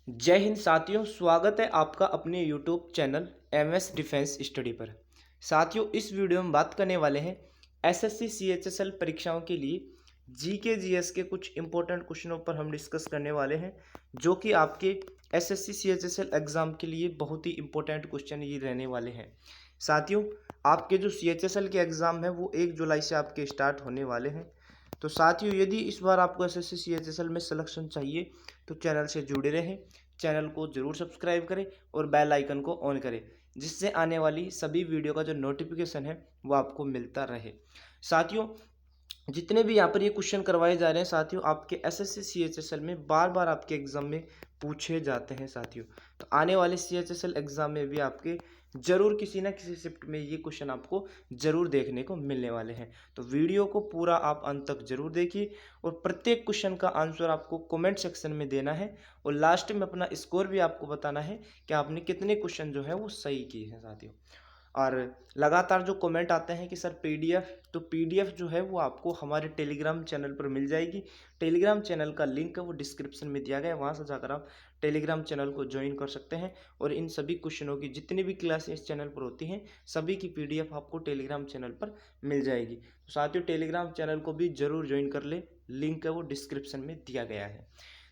जय हिंद साथियों, स्वागत है आपका अपने YouTube channel MS defence study पर। साथियों, इस वीडियो में बात करने वाले हैं SSC CHSL परीक्षाओं के लिए GK GS के कुछ इंपॉर्टेंट क्वेश्चनों पर हम डिस्कस करने वाले हैं, जो कि आपके SSC CHSL एग्ज़ाम के लिए बहुत ही इंपॉर्टेंट क्वेश्चन ये रहने वाले हैं। साथियों, आपके जो CHSL के एग्ज़ाम है वो 1 जुलाई से आपके स्टार्ट होने वाले हैं। तो साथियों, यदि इस बार आपको SSC CHSL में सिलेक्शन चाहिए तो चैनल से जुड़े रहें, चैनल को जरूर सब्सक्राइब करें और बेल आइकन को ऑन करें, जिससे आने वाली सभी वीडियो का जो नोटिफिकेशन है वो आपको मिलता रहे। साथियों, जितने भी यहाँ पर ये क्वेश्चन करवाए जा रहे हैं साथियों, आपके SSC CHSL में बार बार आपके एग्जाम में पूछे जाते हैं साथियों। तो आने वाले CHSL एग्जाम में भी आपके जरूर किसी ना किसी शिफ्ट में ये क्वेश्चन आपको जरूर देखने को मिलने वाले हैं। तो वीडियो को पूरा आप अंत तक जरूर देखिए और प्रत्येक क्वेश्चन का आंसर आपको कमेंट सेक्शन में देना है और लास्ट में अपना स्कोर भी आपको बताना है कि आपने कितने क्वेश्चन जो है वो सही किए हैं साथियों। और लगातार जो कमेंट आते हैं कि सर पीडीएफ, तो पीडीएफ जो है वो आपको हमारे टेलीग्राम चैनल पर मिल जाएगी। टेलीग्राम चैनल का लिंक है वो डिस्क्रिप्शन में दिया गया है, वहाँ से जाकर आप टेलीग्राम चैनल को ज्वाइन कर सकते हैं और इन सभी क्वेश्चनों की जितनी भी क्लासें इस चैनल पर होती हैं सभी की पीडीएफ आपको टेलीग्राम चैनल पर मिल जाएगी। तो साथियों, टेलीग्राम चैनल को भी जरूर ज्वाइन कर ले, लिंक है वो डिस्क्रिप्शन में दिया गया है।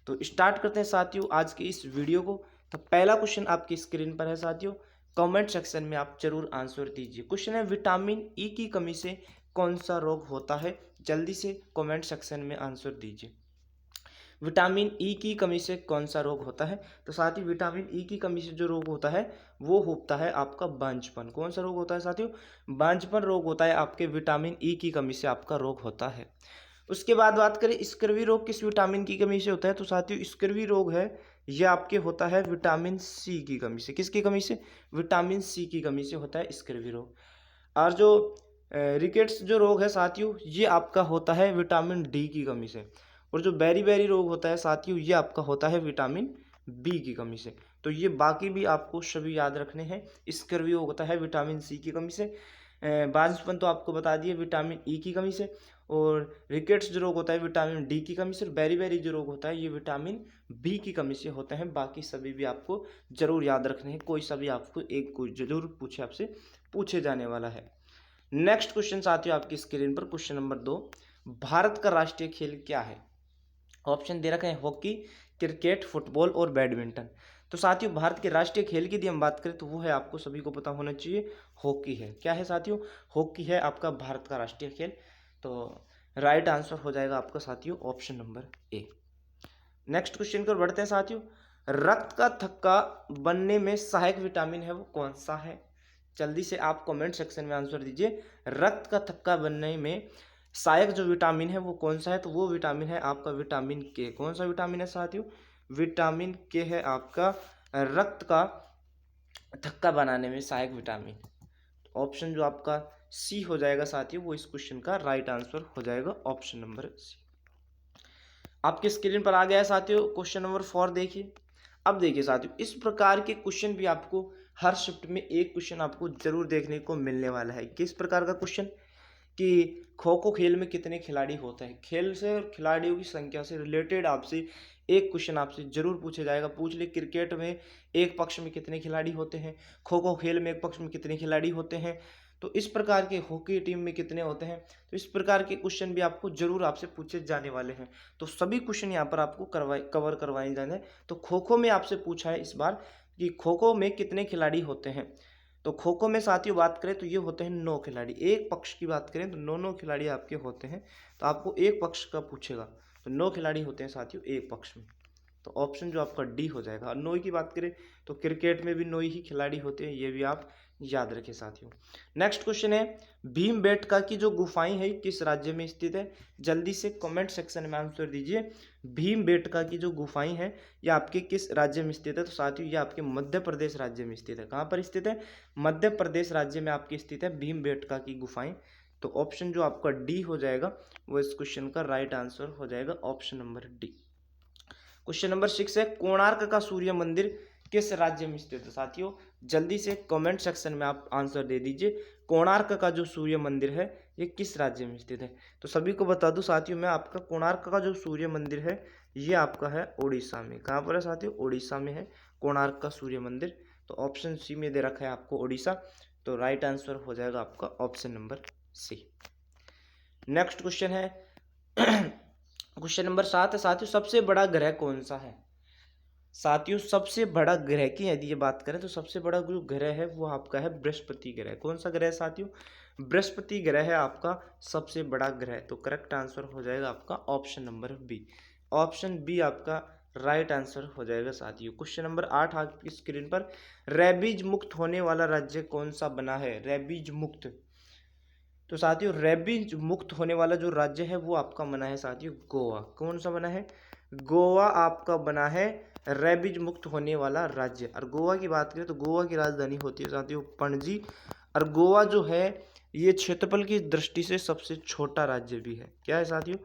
तो स्टार्ट करते हैं साथियों आज की इस वीडियो को। तो पहला क्वेश्चन आपकी स्क्रीन पर है साथियों, कमेंट सेक्शन में आप जरूर आंसर दीजिए। क्वेश्चन है, विटामिन ई की कमी से कौन सा रोग होता है? जल्दी से कमेंट सेक्शन में आंसर दीजिए। विटामिन ई की कमी से कौन सा रोग होता है? तो साथ ही विटामिन ई की कमी से जो रोग होता है वो होता है आपका बांझपन। कौन सा रोग होता है साथियों? बांझपन रोग होता है आपके विटामिन ई की कमी से आपका रोग होता है। उसके बाद बात करें स्कर्वी रोग किस विटामिन की कमी से होता है? तो साथियों, स्कर्वी रोग है ये आपके होता है विटामिन सी की कमी से। किसकी कमी से? विटामिन सी की कमी से होता है स्कर्वी रोग। और जो रिकेट्स जो रोग है साथियों, ये आपका होता है विटामिन डी की कमी से। और जो बेरी बेरी रोग होता है साथियों, ये आपका होता है विटामिन बी की कमी से। तो ये बाकी भी आपको सभी याद रखने हैं। स्कर्वी रोग होता है विटामिन सी की कमी से, बांझपन तो आपको बता दिए विटामिन ई की कमी से, और रिकेट्स जो रोग होता है विटामिन डी की कमी से, और बेरी बेरी जो रोग होता है ये विटामिन बी की कमी से होते हैं। बाकी सभी भी आपको जरूर याद रखने हैं, कोई सा भी आपको एक कोई जरूर पूछे आपसे पूछे जाने वाला है। नेक्स्ट क्वेश्चन साथियों आपकी स्क्रीन पर, क्वेश्चन नंबर 2, भारत का राष्ट्रीय खेल क्या है? ऑप्शन दे रखे हैं हॉकी, क्रिकेट, फुटबॉल और बैडमिंटन। तो साथियों, भारत के राष्ट्रीय खेल की यदि हम बात करें तो वो है, आपको सभी को पता होना चाहिए, हॉकी है। क्या है साथियों? हॉकी है आपका भारत का राष्ट्रीय खेल। तो राइट आंसर हो जाएगा आपका साथियों option number A. Next question की ओर बढ़ते हैं साथियों, रक्त का थक्का बनने में सहायक विटामिन है वो कौन सा है? जल्दी से आप कमेंट सेक्शन में आंसर दीजिए। रक्त का थक्का बनने में सहायक जो विटामिन है वो कौन सा है? तो वो विटामिन है आपका विटामिन के। कौन सा विटामिन है साथियों? विटामिन के है आपका रक्त का थक्का बनाने में सहायक विटामिन। ऑप्शन जो आपका सी हो जाएगा साथियों, वो इस क्वेश्चन का राइट आंसर हो जाएगा ऑप्शन नंबर सी। आपके स्क्रीन पर आ गया है साथियों क्वेश्चन नंबर 4, देखिए। अब देखिए साथियों, इस प्रकार के क्वेश्चन भी आपको हर शिफ्ट में एक क्वेश्चन आपको जरूर देखने को मिलने वाला है। किस प्रकार का क्वेश्चन? कि खो खो खेल में कितने खिलाड़ी होते हैं? खेल से और खिलाड़ियों की संख्या से रिलेटेड आपसे एक क्वेश्चन आपसे जरूर पूछा जाएगा। पूछ ले, क्रिकेट में एक पक्ष में कितने खिलाड़ी होते हैं, खो खो खेल में एक पक्ष में कितने खिलाड़ी होते हैं, तो इस प्रकार के हॉकी टीम में कितने होते हैं। तो इस प्रकार के क्वेश्चन भी आपको जरूर आपसे पूछे जाने वाले हैं। तो सभी क्वेश्चन यहाँ पर आपको कवर करवाए जाने। तो खो खो में आपसे पूछा है इस बार कि खो खो में कितने खिलाड़ी होते हैं। तो खो खो में साथियों बात करें तो ये होते हैं 9 खिलाड़ी। एक पक्ष की बात करें तो 9 खिलाड़ी आपके होते हैं। तो आपको एक पक्ष का पूछेगा तो 9 खिलाड़ी होते हैं साथियों एक पक्ष में। तो ऑप्शन जो आपका डी हो जाएगा। और 9 की बात करें तो क्रिकेट में भी 9 ही खिलाड़ी होते हैं, ये भी आप याद रखें साथियों। नेक्स्ट क्वेश्चन है, भीमबेटका की जो गुफाएं है किस राज्य में स्थित है? जल्दी से कमेंट सेक्शन में आंसर दीजिए। भीमबेटका की जो गुफाएं हैं ये आपके किस राज्य में स्थित है? तो साथियों, ये आपके मध्य प्रदेश राज्य में स्थित है। कहाँ पर स्थित है? मध्य प्रदेश राज्य में आपकी स्थित है भीमबेटका की गुफाएं। तो ऑप्शन जो आपका डी हो जाएगा वो इस क्वेश्चन का राइट आंसर हो जाएगा option number D. Question number 6 है, कोणार्क का सूर्य मंदिर किस राज्य में स्थित है? साथियों, जल्दी से कमेंट सेक्शन में आप आंसर दे दीजिए। कोणार्क का जो सूर्य मंदिर है ये किस राज्य में स्थित है? तो सभी को बता दूं साथियों मैं, आपका कोणार्क का जो सूर्य मंदिर है ये आपका है उड़ीसा में। कहाँ पर है साथियों? उड़ीसा में है कोणार्क का सूर्य मंदिर। तो ऑप्शन सी में दे रखा है आपको उड़ीसा, तो राइट आंसर हो जाएगा आपका option number C. Next question है क्वेश्चन नंबर 7 है साथियों, सबसे बड़ा ग्रह कौन सा है? साथियों सबसे बड़ा ग्रह की यदि ये बात करें तो सबसे बड़ा जो ग्रह है वो आपका है बृहस्पति ग्रह। कौन सा ग्रह है साथियों? बृहस्पति ग्रह है आपका सबसे बड़ा ग्रह। तो करेक्ट आंसर हो जाएगा आपका option number B. Option B आपका राइट आंसर हो जाएगा साथियों। क्वेश्चन नंबर 8 आपकी स्क्रीन पर, रेबीज मुक्त होने वाला राज्य कौन सा बना है? रेबीज मुक्त, तो साथियों रेबीज मुक्त होने वाला जो राज्य है वो आपका बना है साथियों गोवा। कौन सा बना है? गोवा आपका बना है रेबीज मुक्त होने वाला राज्य। और गोवा की बात करें तो गोवा की राजधानी होती है साथियों पणजी। और गोवा जो है ये क्षेत्रफल की दृष्टि से सबसे छोटा राज्य भी है। क्या है साथियों?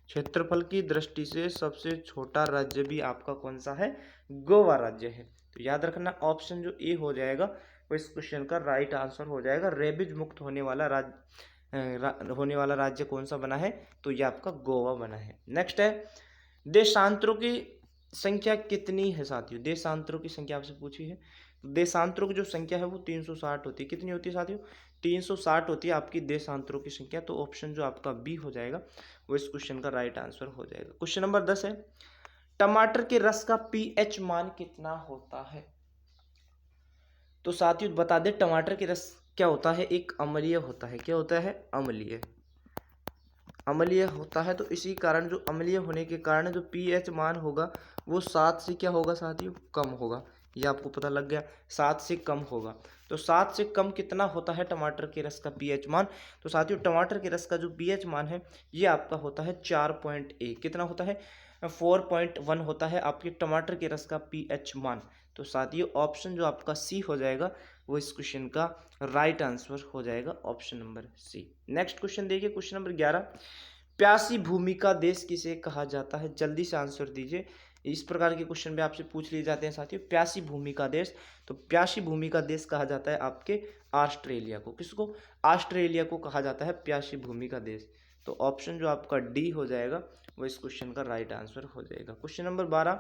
क्षेत्रफल की दृष्टि से सबसे छोटा राज्य भी आपका कौन सा है? गोवा राज्य है। तो याद रखना ऑप्शन जो ए हो जाएगा वो इस क्वेश्चन का राइट आंसर हो जाएगा। रेबीज मुक्त होने वाला राज्य कौन सा बना है? तो ये आपका गोवा बना है। नेक्स्ट है, देशांतरों की संख्या कितनी है साथियों? देशांतरों की संख्या आपसे पूछी है। देशांतरों की जो संख्या है वो 360 होती है। कितनी होती है साथियों? 360 होती है आपकी देशांतरों की संख्या। तो ऑप्शन जो आपका बी हो जाएगा वो इस क्वेश्चन का राइट आंसर हो जाएगा। क्वेश्चन नंबर 10 है, टमाटर के रस का पीएच मान कितना होता है? तो साथियों बता दें टमाटर के रस क्या होता है? एक अम्लीय होता है। क्या होता है? अम्लीय। अम्लीय होता है, तो इसी कारण जो अम्लीय होने के कारण जो पीएच मान होगा वो 7 से क्या होगा साथियों? कम होगा। ये आपको पता लग गया, 7 से कम होगा। तो 7 से कम कितना होता है टमाटर के रस का पीएच मान? तो साथियों टमाटर के रस का जो पीएच मान है ये आपका होता है 4.1। कितना होता है? 4.1 होता है आपके टमाटर के रस का पीएच मान। तो साथियों ऑप्शन जो आपका सी हो जाएगा वो इस क्वेश्चन का राइट आंसर हो जाएगा option number C. Next question देखिए, क्वेश्चन नंबर 11, प्यासी भूमि का देश किसे कहा जाता है? जल्दी से आंसर दीजिए। इस प्रकार के क्वेश्चन भी आपसे पूछ लिए जाते हैं साथियों। प्यासी भूमि का देश, तो प्यासी भूमि का देश कहा जाता है आपके ऑस्ट्रेलिया को। किसको? ऑस्ट्रेलिया को कहा जाता है प्यासी भूमि का देश। तो ऑप्शन जो आपका डी हो जाएगा वो इस क्वेश्चन का राइट आंसर हो जाएगा। क्वेश्चन नंबर 12,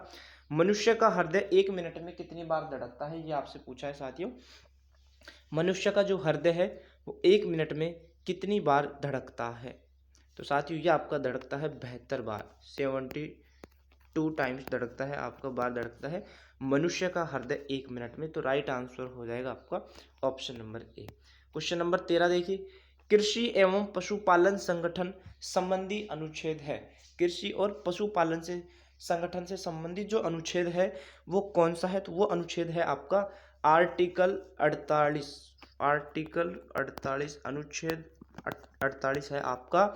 मनुष्य का हृदय 1 मिनट में कितनी बार धड़कता है? ये आपसे पूछा है साथियों। मनुष्य का जो हृदय है वो 1 मिनट में कितनी बार धड़कता है? तो साथियों ये आपका धड़कता है 72 बार, 72 टाइम्स धड़कता है आपका, बार धड़कता है मनुष्य का हृदय 1 मिनट में। तो राइट आंसर हो जाएगा आपका option number A. Question number 13 देखिए, कृषि एवं पशुपालन संगठन संबंधी अनुच्छेद है। कृषि और पशुपालन से संगठन से संबंधित जो अनुच्छेद है वो कौन सा है? तो वो अनुच्छेद है आपका आर्टिकल 48। आर्टिकल 48 अनुच्छेद 48 है आपका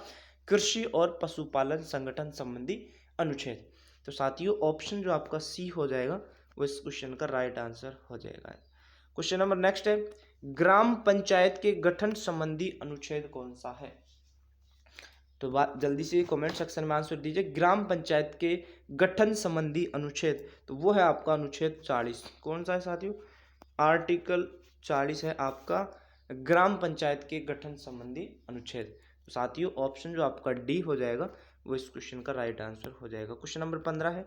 कृषि और पशुपालन संगठन संबंधी अनुच्छेद। तो साथियों ऑप्शन जो आपका सी हो जाएगा वो इस क्वेश्चन का राइट आंसर हो जाएगा। क्वेश्चन नंबर नेक्स्ट है, ग्राम पंचायत के गठन संबंधी अनुच्छेद कौन सा है? तो बात जल्दी से कमेंट सेक्शन में आंसर दीजिए। ग्राम पंचायत के गठन संबंधी अनुच्छेद, तो वो है आपका अनुच्छेद 40। कौन सा है साथियों? आर्टिकल 40 है आपका ग्राम पंचायत के गठन संबंधी अनुच्छेद। तो साथियों ऑप्शन जो आपका डी हो जाएगा वो इस क्वेश्चन का राइट आंसर हो जाएगा। क्वेश्चन नंबर 15 है,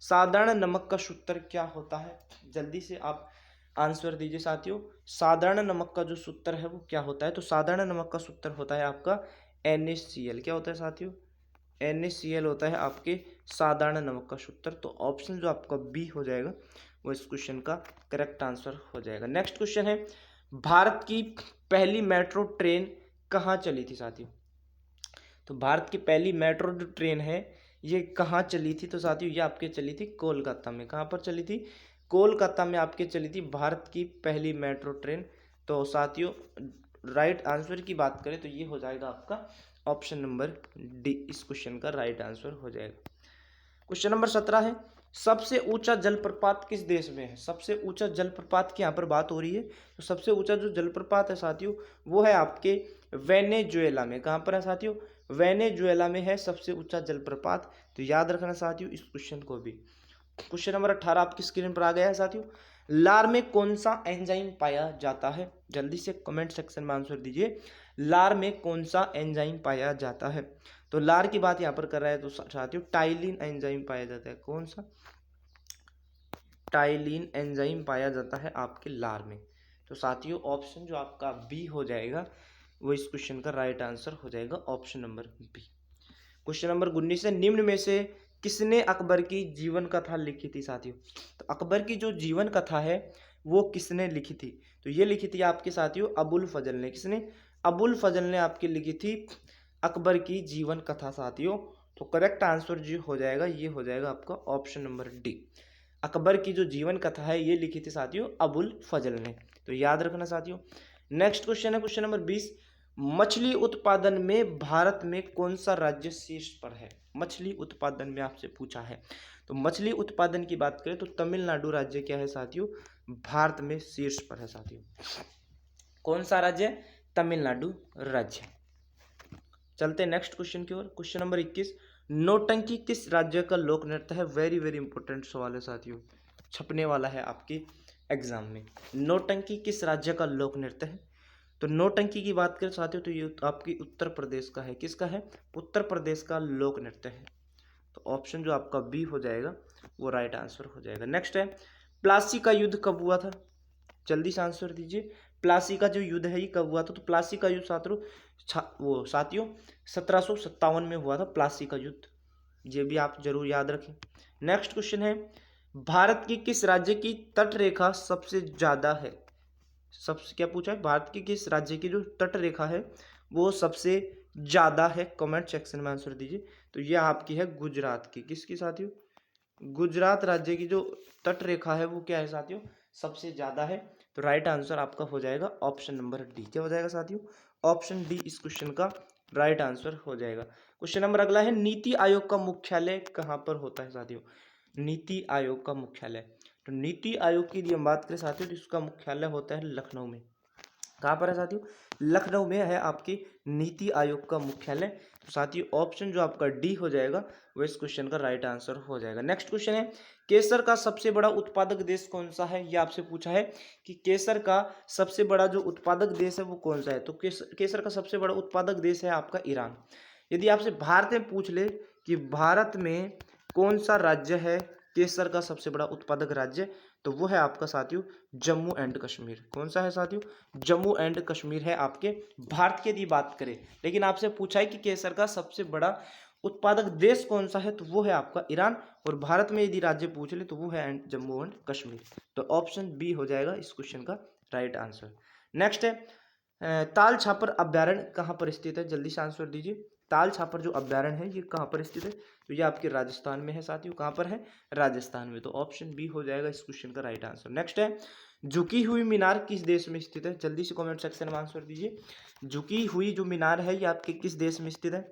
साधारण नमक का सूत्र क्या होता है? जल्दी से आप आंसर दीजिए साथियों। साधारण नमक का जो सूत्र है वो क्या होता है? तो साधारण नमक का सूत्र होता है आपका NaCl। क्या होता है साथियों? NaCl होता है आपके साधारण नमक का सूत्र। तो ऑप्शन जो आपका बी हो जाएगा वो इस क्वेश्चन का करेक्ट आंसर हो जाएगा। नेक्स्ट क्वेश्चन है, भारत की पहली मेट्रो ट्रेन कहाँ चली थी साथियों? तो भारत की पहली मेट्रो जो ट्रेन है ये कहाँ चली थी? तो साथियों ये आपके चली थी कोलकाता में। कहाँ पर चली थी? कोलकाता में आपके चली थी भारत की पहली मेट्रो ट्रेन। तो साथियों राइट आंसर की बात करें तो ये हो जाएगा आपका ऑप्शन नंबर डी, इस क्वेश्चन का राइट आंसर हो जाएगा। क्वेश्चन नंबर 17 है, सबसे ऊंचा जलप्रपात किस देश में है? सबसे ऊंचा जलप्रपात की यहाँ पर बात हो रही है। तो सबसे ऊंचा जो जलप्रपात है साथियों वो है आपके वेनेजुएला में। कहाँ पर है साथियों? वेनेजुएला में है सबसे ऊंचा जलप्रपात। तो याद रखना साथियों इस क्वेश्चन को भी। क्वेश्चन नंबर 18 आपकी स्क्रीन पर आ गया है साथियों, लार में कौन सा एंजाइम पाया जाता है? जल्दी से कमेंट सेक्शन में आंसर दीजिए। लार में कौन सा एंजाइम पाया जाता है? तो लार की बात यहाँ पर कर रहा है तो साथियों टाइलिन एंजाइम पाया जाता है। कौन सा? टाइलिन एंजाइम पाया जाता है आपके लार में। तो साथियों ऑप्शन जो आपका बी हो जाएगा वो इस क्वेश्चन का राइट आंसर हो जाएगा, option number B. Question number 19 है, निम्न में से किसने अकबर की जीवन कथा लिखी थी? साथियों तो अकबर की जो जीवन कथा है वो किसने लिखी थी? तो ये लिखी थी आपके साथियों अबुल फजल ने। किसने? अबुल फजल ने आपकी लिखी थी अकबर की जीवन कथा साथियों। तो करेक्ट आंसर जो हो जाएगा ये हो जाएगा आपका ऑप्शन नंबर डी। अकबर की जो जीवन कथा है ये लिखी थी साथियों अबुल फजल ने। तो याद रखना साथियों। नेक्स्ट क्वेश्चन है क्वेश्चन नंबर 20, मछली उत्पादन में भारत में कौन सा राज्य शीर्ष पर है? मछली उत्पादन में आपसे पूछा है। तो मछली उत्पादन की बात करें तो तमिलनाडु राज्य क्या है साथियों? भारत में शीर्ष पर है साथियों। कौन सा राज्य? तमिलनाडु राज्य। चलते हैं नेक्स्ट क्वेश्चन की ओर। क्वेश्चन नंबर 21, नौटंकी किस राज्य का लोक नृत्य है? वेरी वेरी इंपॉर्टेंट सवाल है साथियों, छपने वाला है आपके एग्जाम में। नौटंकी किस राज्य का लोक नृत्य है? तो नौटंकी की बात करें साथियों तो ये आपकी उत्तर प्रदेश का है। किसका है? उत्तर प्रदेश का लोक नृत्य है। तो ऑप्शन जो आपका बी हो जाएगा वो राइट आंसर हो जाएगा। नेक्स्ट है, प्लासी का युद्ध कब हुआ था? जल्दी से आंसर दीजिए। प्लासी का जो युद्ध है ये कब हुआ था? तो प्लासी का युद्ध साथियों 1757 में हुआ था प्लासी का युद्ध। ये भी आप जरूर याद रखें। नेक्स्ट क्वेश्चन है, भारत की किस राज्य की तट रेखा सबसे ज्यादा है? सबसे क्या पूछा है? भारत की किस राज्य की जो तट रेखा है वो सबसे ज्यादा है? कमेंट सेक्शन में आंसर दीजिए। तो ये आपकी है गुजरात की। किसकी साथियों? गुजरात राज्य की जो तट रेखा है वो क्या है साथियों? सबसे ज्यादा है। तो राइट आंसर आपका हो जाएगा ऑप्शन नंबर डी। क्या हो जाएगा साथियों? ऑप्शन डी इस क्वेश्चन का राइट आंसर हो जाएगा। क्वेश्चन नंबर अगला है, नीति आयोग का मुख्यालय कहाँ पर होता है साथियों? नीति आयोग का मुख्यालय, तो नीति आयोग की यदि हम बात करें साथियों तो इसका मुख्यालय होता है लखनऊ में। कहाँ पर है साथियों? लखनऊ में है आपकी नीति आयोग का मुख्यालय। तो साथियों ऑप्शन जो आपका डी हो जाएगा वो इस क्वेश्चन का राइट आंसर हो जाएगा। नेक्स्ट क्वेश्चन है, केसर का सबसे बड़ा उत्पादक देश कौन सा है? ये आपसे पूछा है कि केसर का सबसे बड़ा जो उत्पादक देश है वो कौन सा है? तो केसर का सबसे बड़ा उत्पादक देश है आपका ईरान। यदि आपसे भारत में पूछ ले कि भारत में कौन सा राज्य है केसर का सबसे बड़ा उत्पादक राज्य, तो वो है आपका साथियों जम्मू एंड कश्मीर। कौन सा है साथियों? जम्मू एंड कश्मीर है आपके भारत की यदि बात करें। लेकिन आपसे पूछा है कि केसर का सबसे बड़ा उत्पादक देश कौन सा है, तो वो है आपका ईरान। और भारत में यदि राज्य पूछ ले तो वो है जम्मू एंड कश्मीर। तो ऑप्शन बी हो जाएगा इस क्वेश्चन का राइट आंसर। नेक्स्ट है, ताल छापर अभ्यारण्य कहाँ पर स्थित है? जल्दी से आंसर दीजिए। ताल छापर जो अभ्यारण्य है ये कहाँ पर स्थित है? तो ये आपके राजस्थान में है साथियों। कहाँ पर है? राजस्थान में। तो ऑप्शन बी हो जाएगा इस क्वेश्चन का राइट आंसर। नेक्स्ट है, झुकी हुई मीनार किस देश में स्थित है? जल्दी से कमेंट सेक्शन में आंसर दीजिए। झुकी हुई जो मीनार है ये आपके किस देश में स्थित है?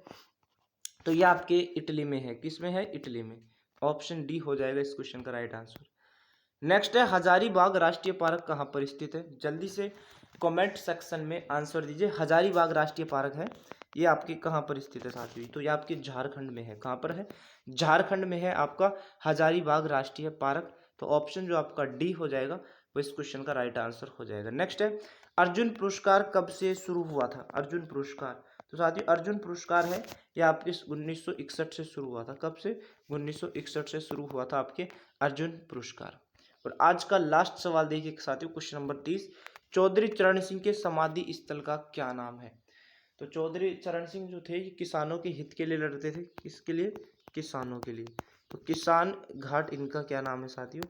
तो ये आपके इटली में है। किस में है? इटली में। ऑप्शन डी हो जाएगा इस क्वेश्चन का राइट आंसर। नेक्स्ट है, हजारीबाग राष्ट्रीय पार्क कहाँ पर स्थित है? जल्दी से कमेंट सेक्शन में आंसर दीजिए। हजारीबाग राष्ट्रीय पार्क है ये आपके कहाँ पर स्थित है साथियों? तो ये आपके झारखंड में है। कहाँ पर है? झारखंड में है आपका हजारीबाग राष्ट्रीय पार्क। तो ऑप्शन जो आपका डी हो जाएगा वो इस क्वेश्चन का राइट आंसर हो जाएगा। नेक्स्ट है, अर्जुन पुरस्कार कब से शुरू हुआ था? अर्जुन पुरस्कार, तो साथियों अर्जुन पुरस्कार है ये आपके 1961 से शुरू हुआ था। कब से? 1961 से शुरू हुआ था आपके अर्जुन पुरस्कार। और आज का लास्ट सवाल देखिए साथियों, क्वेश्चन नंबर 30, चौधरी चरण सिंह के समाधि स्थल का क्या नाम है? तो चौधरी चरण सिंह जो थे ये किसानों के हित के लिए लड़ते थे। किसके लिए? किसानों के लिए। तो किसान घाट इनका क्या नाम है साथियों?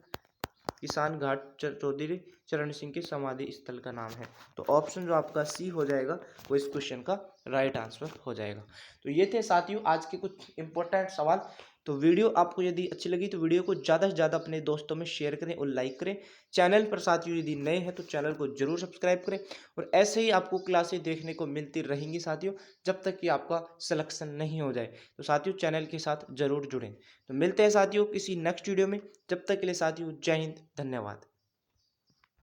किसान घाट चौधरी चरण सिंह के समाधि स्थल का नाम है। तो ऑप्शन जो आपका सी हो जाएगा वो इस क्वेश्चन का राइट आंसर हो जाएगा। तो ये थे साथियों आज के कुछ इंपॉर्टेंट सवाल। तो वीडियो आपको यदि अच्छी लगी तो वीडियो को ज़्यादा से ज़्यादा अपने दोस्तों में शेयर करें और लाइक करें। चैनल पर साथियों यदि नए हैं तो चैनल को जरूर सब्सक्राइब करें। और ऐसे ही आपको क्लासें देखने को मिलती रहेंगी साथियों जब तक कि आपका सिलेक्शन नहीं हो जाए। तो साथियों चैनल के साथ जरूर जुड़ें। तो मिलते हैं साथियों किसी नेक्स्ट वीडियो में। जब तक के लिए साथियों जय हिंद, धन्यवाद।